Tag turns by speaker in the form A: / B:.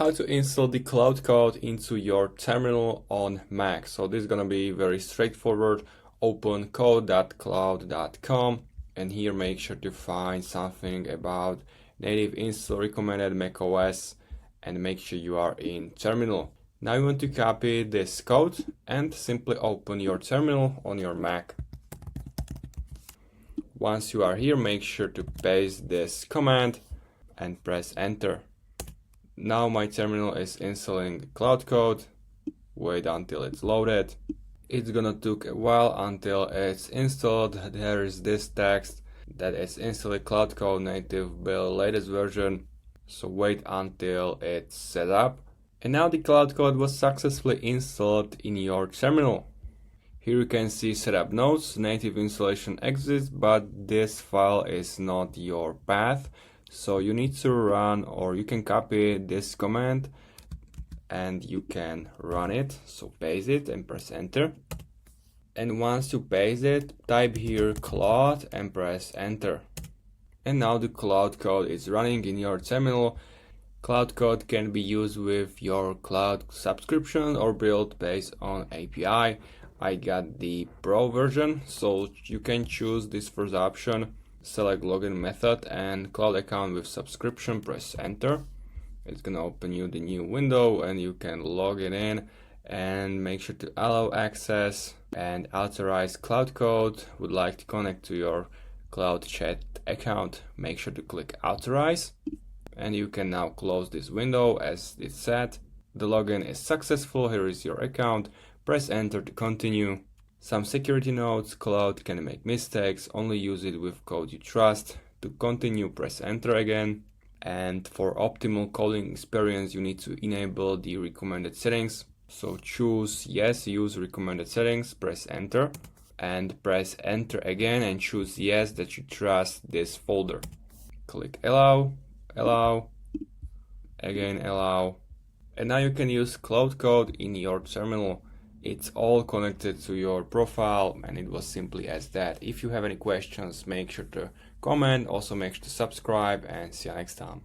A: how to install the Claude Code into your terminal on Mac. So this is gonna be very straightforward. Open code.claude.com and here make sure to find something about native install recommended macOS and make sure you are in terminal. Now you want to copy this code and simply open your terminal on your Mac. Once you are here, make sure to paste this command and press enter. Now my terminal is installing Claude Code. Wait until it's loaded. It's gonna take a while until it's installed. There is this text that is installed Claude Code native build latest version. So wait until it's set up. And now the Claude Code was successfully installed in your terminal. Here you can see setup notes, native installation exists, but this file is not your path. So you need to run, or you can copy this command and you can run it. So paste it and press enter. And once you paste it, type here Claude and press enter. And now the Claude Code is running in your terminal. Claude Code can be used with your cloud subscription or build based on API. I got the Pro version, so you can choose this first option. Select login method and cloud account with subscription, press enter. It's gonna open you the new window and you can log it in and make sure to allow access and authorize Claude Code. Would like to connect to your cloud chat account, make sure to click authorize and you can now close this window as it said. The login is successful. Here is your account. Press enter to continue. Some security notes: Claude can make mistakes, only use it with code you trust. To continue, press enter again. And for optimal coding experience, you need to enable the recommended settings. So choose yes, use recommended settings, press enter. And press enter again and choose yes that you trust this folder. Click allow, allow, again allow. And now you can use Claude Code in your terminal. It's all connected to your profile and it was simply as that. If you have any questions, make sure to comment, also make sure to subscribe and see you next time.